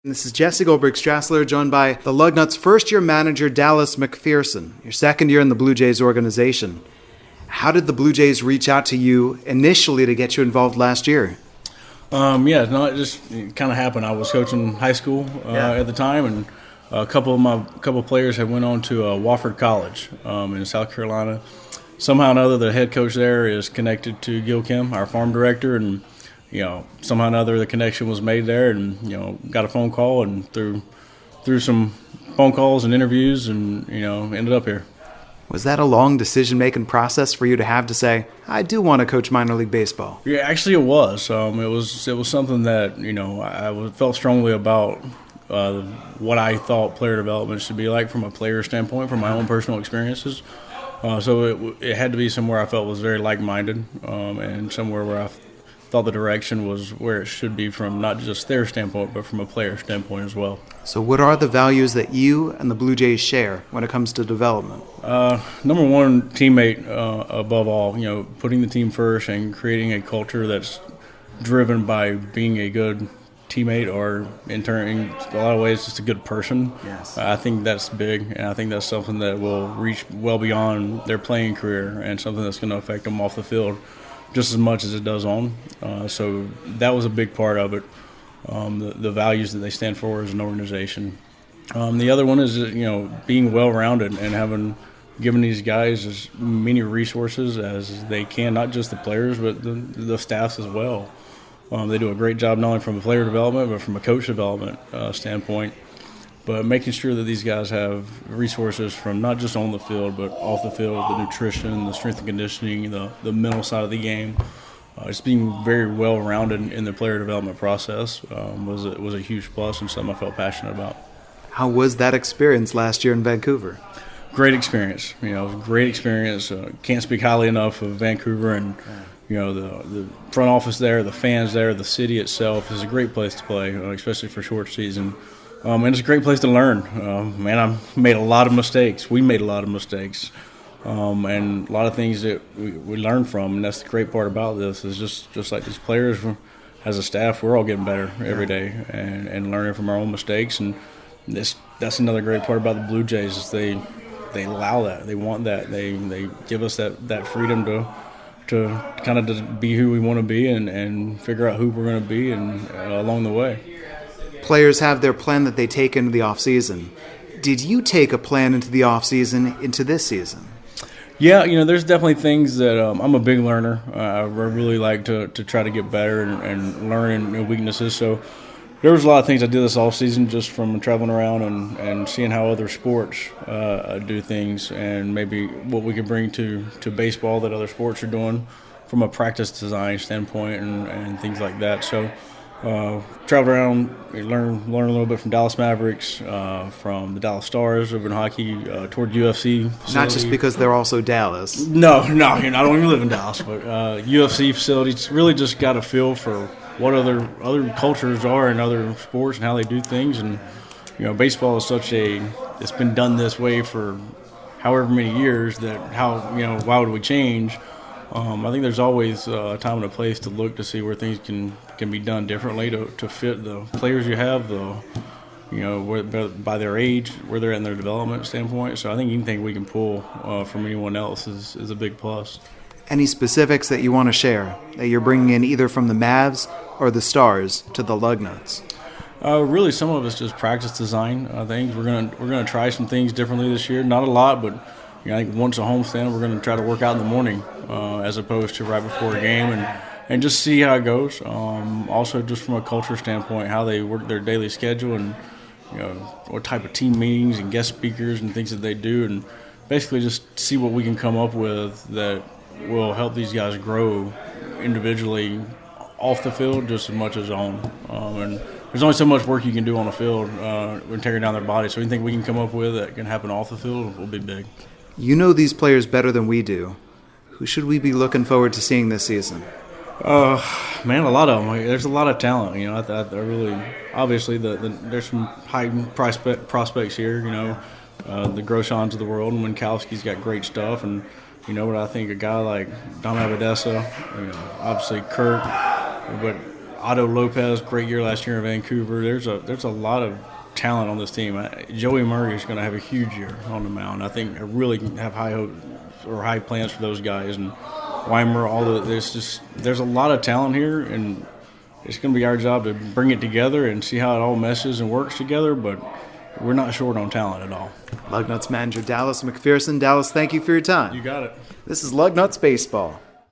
This is Jesse Goldberg-Strassler, joined by the Lugnuts' first-year manager, Dallas McPherson, your second year in the Blue Jays organization. How did the Blue Jays reach out to you initially to get you involved last year? It just kind of happened. I was coaching high school at the time, and a couple of players had went on to Wofford College in South Carolina. Somehow or another, the head coach there is connected to Gil Kim, our farm director, and somehow or another the connection was made there, and got a phone call, and through some phone calls and interviews, and ended up here. Was that a long decision-making process for you to have to say, I do want to coach minor league baseball? Yeah, actually it was. It was something that I felt strongly about what I thought player development should be like from a player standpoint, from my own personal experiences. So it had to be somewhere I felt was very like-minded, and somewhere where I thought the direction was where it should be from not just their standpoint, but from a player standpoint as well. So what are the values that you and the Blue Jays share when it comes to development? Number one, teammate above all. Putting the team first and creating a culture that's driven by being a good teammate, or in a lot of ways, just a good person. Yes. I think that's big, and I think that's something that will reach well beyond their playing career, and something that's going to affect them off the field just as much as it does on. So that was a big part of it, the values that they stand for as an organization. The other one is being well-rounded and given these guys as many resources as they can, not just the players but the staffs as well. They do a great job not only from a player development but from a coach development standpoint. But making sure that these guys have resources from not just on the field but off the field, the nutrition, the strength and conditioning, the mental side of the game. Just being very well-rounded in the player development process was a huge plus and something I felt passionate about. How was that experience last year in Vancouver? Great experience. Great experience. Can't speak highly enough of Vancouver, and the front office there, the fans there, the city itself is a great place to play, especially for short season. And it's a great place to learn. I made a lot of mistakes. We made a lot of mistakes. And a lot of things that we learn from, and that's the great part about this, is just like these players, as a staff, we're all getting better every day and learning from our own mistakes. And that's another great part about the Blue Jays is they allow that. They want that. They give us that freedom to kind of just be who we want to be and figure out who we're going to be and along the way. Players have their plan that they take into the offseason. Did you take a plan into the offseason into this season? Yeah, there's definitely things that I'm a big learner. I really like to try to get better and learn in weaknesses. So there was a lot of things I did this offseason just from traveling around and seeing how other sports do things, and maybe what we could bring to baseball that other sports are doing from a practice design standpoint and things like that. So traveled around, learn a little bit from Dallas Mavericks, from the Dallas Stars over in hockey, toward UFC facility. Not just because they're also Dallas. No, I don't even live in Dallas, but UFC facilities. Really just got a feel for what other cultures are in other sports and how they do things. And baseball is it's been done this way for however many years that why would we change? I think there's always a time and a place to look to see where things can be done differently to fit the players you have, by their age, where they're at in their development standpoint. So I think anything we can pull from anyone else is a big plus. Any specifics that you want to share that you're bringing in either from the Mavs or the Stars to the Lugnuts? Really, some of it's just practice design things. We're gonna try some things differently this year. Not a lot, but I think once a homestand, we're going to try to work out in the morning as opposed to right before a game, and just see how it goes. Also, just from a culture standpoint, how they work their daily schedule, and what type of team meetings and guest speakers and things that they do, and basically just see what we can come up with that will help these guys grow individually off the field just as much as on. And there's only so much work you can do on the field when tearing down their body. So anything we can come up with that can happen off the field will be big. You know these players better than we do. Who should we be looking forward to seeing this season? A lot of them. There's a lot of talent. I really obviously there's some high prospects here. The Groshans of the world, and Winkowski's got great stuff. And but I think a guy like Dom Abadesa, obviously Kirk, but Otto Lopez, great year last year in Vancouver. There's a lot of talent on this team. Joey Murray is going to have a huge year on the mound. I think I really have high hopes or high plans for those guys. And Weimer, there's a lot of talent here, and it's going to be our job to bring it together and see how it all meshes and works together. But we're not short on talent at all. Lugnuts manager Dallas McPherson. Dallas, thank you for your time. You got it. This is Lugnuts Baseball.